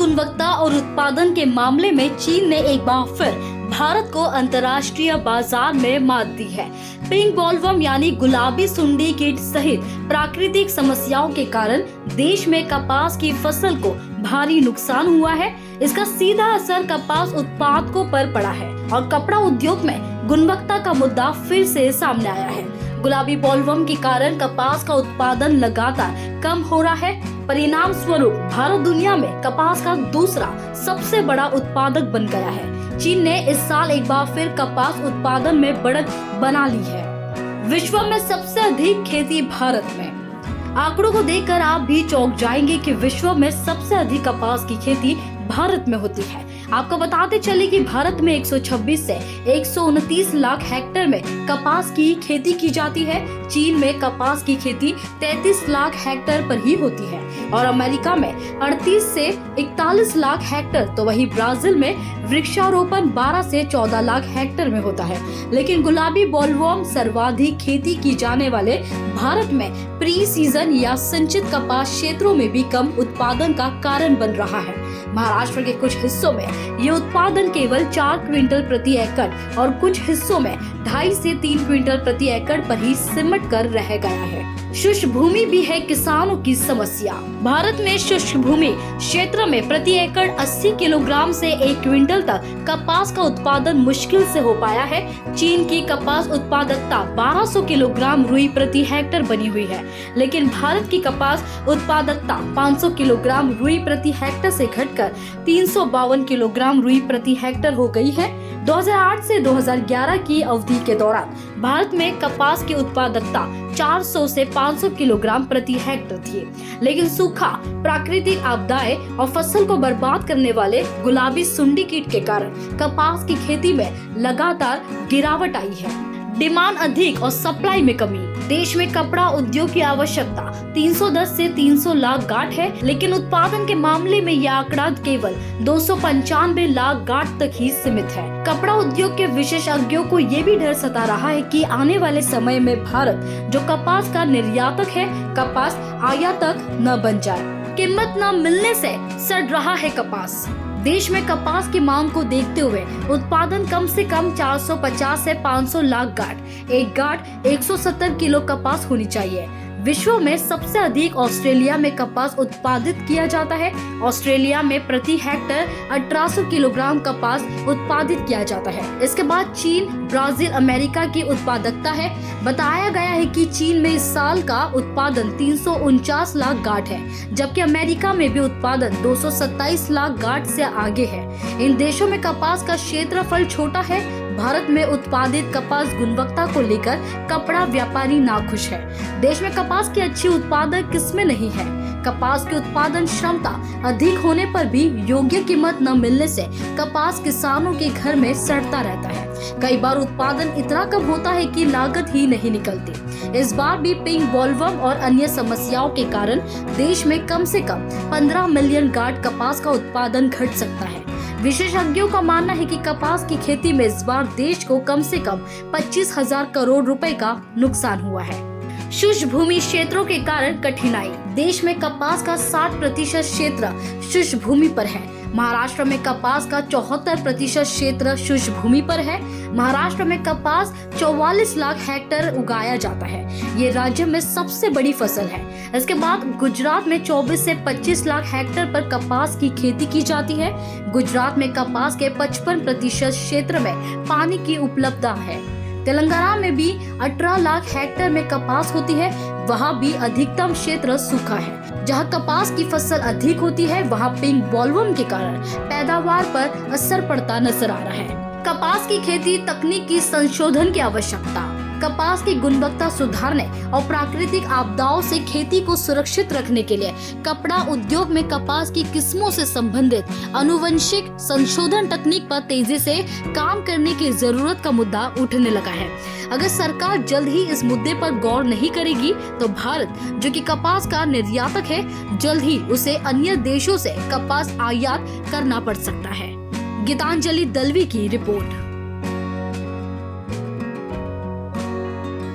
गुणवत्ता और उत्पादन के मामले में चीन ने एक बार फिर भारत को अंतर्राष्ट्रीय बाजार में मात दी है। पिंक बॉलवर्म यानी गुलाबी सुंडी कीट सहित प्राकृतिक समस्याओं के कारण देश में कपास की फसल को भारी नुकसान हुआ है। इसका सीधा असर कपास उत्पादकों पर पड़ा है और कपड़ा उद्योग में गुणवत्ता का मुद्दा फिर से सामने आया है। गुलाबी बॉलवर्म के कारण कपास का उत्पादन लगातार कम हो रहा है। परिणाम स्वरूप भारत दुनिया में कपास का दूसरा सबसे बड़ा उत्पादक बन गया है। चीन ने इस साल एक बार फिर कपास उत्पादन में बढ़त बना ली है। विश्व में सबसे अधिक खेती भारत में। आंकड़ों को देखकर आप भी चौंक जाएंगे कि विश्व में सबसे अधिक कपास की खेती भारत में होती है। आपको बताते चले कि भारत में 126 से 129 लाख हेक्टेयर में कपास की खेती की जाती है। चीन में कपास की खेती 33 लाख हेक्टेयर पर ही होती है और अमेरिका में 38 से 41 लाख हेक्टेयर, तो वही ब्राजील में वृक्षारोपण 12 से 14 लाख हेक्टेयर में होता है। लेकिन गुलाबी बॉलवर्म सर्वाधिक खेती की जाने वाले भारत में प्री सीजन या संचित कपास क्षेत्रों में भी कम उत्पादन का कारण बन रहा है। महाराष्ट्र के कुछ हिस्सों में ये उत्पादन केवल 4 क्विंटल प्रति एकड़ और कुछ हिस्सों में 2.5 से 3 क्विंटल प्रति एकड़ पर ही सिमट कर रह गया है। शुष्क भूमि भी है किसानों की समस्या। भारत में शुष्क भूमि क्षेत्र में प्रति एकड़ 80 किलोग्राम से 1 क्विंटल तक कपास का उत्पादन मुश्किल से हो पाया है। चीन की कपास उत्पादकता 1200 किलोग्राम रुई प्रति हेक्टेयर बनी हुई है, लेकिन भारत की कपास उत्पादकता 500 किलोग्राम रुई प्रति हेक्टेयर से घटकर 352 किलोग्राम रुई प्रति हेक्टेयर हो गई है। 2008 से 2011 की अवधि के दौरान भारत में कपास की उत्पादकता 400 से 500 किलोग्राम प्रति हेक्टेयर थी, लेकिन सूखा, प्राकृतिक आपदाएं और फसल को बर्बाद करने वाले गुलाबी सुंडी कीट के कारण कपास की खेती में लगातार गिरावट आई है। डिमांड अधिक और सप्लाई में कमी। देश में कपड़ा उद्योग की आवश्यकता 310 से 300 लाख गांठ है, लेकिन उत्पादन के मामले में यह आंकड़ा केवल 295 लाख गांठ तक ही सीमित है। कपड़ा उद्योग के विशेषज्ञों को ये भी डर सता रहा है कि आने वाले समय में भारत जो कपास का निर्यातक है, कपास आयातक न बन जाए। कीमत न मिलने से सड़ रहा है कपास। देश में कपास की मांग को देखते हुए उत्पादन कम से कम 450 से 500 लाख गांठ, एक गांठ 170 किलो कपास होनी चाहिए। विश्व में सबसे अधिक ऑस्ट्रेलिया में कपास उत्पादित किया जाता है। ऑस्ट्रेलिया में प्रति हेक्टेयर 1800 किलोग्राम कपास उत्पादित किया जाता है। इसके बाद चीन, ब्राजील, अमेरिका की उत्पादकता है। बताया गया है कि चीन में इस साल का उत्पादन 349 लाख गांठ है, जबकि अमेरिका में भी उत्पादन 227 लाख गांठ से आगे है। इन देशों में कपास का क्षेत्रफल छोटा है। भारत में उत्पादित कपास गुणवत्ता को लेकर कपड़ा व्यापारी नाखुश है। देश में कपास की अच्छी उत्पादक किस्में नहीं है। कपास की उत्पादन क्षमता अधिक होने पर भी योग्य कीमत न मिलने से कपास किसानों के घर में सड़ता रहता है। कई बार उत्पादन इतना कम होता है कि लागत ही नहीं निकलती। इस बार भी पिंक बॉलवर्म और अन्य समस्याओं के कारण देश में कम से कम 15 मिलियन गांठ कपास का उत्पादन घट सकता है। विशेषज्ञों का मानना है कि कपास की खेती में इस बार देश को कम से कम 25,000 करोड़ रुपए का नुकसान हुआ है। शुष्क भूमि क्षेत्रों के कारण कठिनाई। देश में कपास का 60% क्षेत्र शुष्क भूमि पर है। महाराष्ट्र में कपास का 74% क्षेत्र शुष्क भूमि पर है। महाराष्ट्र में कपास 44 लाख हेक्टेयर उगाया जाता है। ये राज्य में सबसे बड़ी फसल है। इसके बाद गुजरात में 24 से 25 लाख हेक्टेयर पर कपास की खेती की जाती है। गुजरात में कपास के 55% क्षेत्र में पानी की उपलब्धता है। तेलंगाना में भी 18 लाख हेक्टेयर में कपास होती है। वहाँ भी अधिकतम क्षेत्र सूखा है। जहाँ कपास की फसल अधिक होती है, वहाँ पिंक बॉलवर्म के कारण पैदावार पर असर पड़ता नजर आ रहा है। कपास की खेती तकनीकी संशोधन की आवश्यकता। कपास की गुणवत्ता सुधारने और प्राकृतिक आपदाओं से खेती को सुरक्षित रखने के लिए कपड़ा उद्योग में कपास की किस्मों से संबंधित आनुवंशिक संशोधन तकनीक पर तेजी से काम करने की जरूरत का मुद्दा उठने लगा है। अगर सरकार जल्द ही इस मुद्दे पर गौर नहीं करेगी तो भारत, जो कि कपास का निर्यातक है, जल्द ही उसे अन्य देशों से कपास आयात करना पड़ सकता है। गीतांजलि दलवी की रिपोर्ट।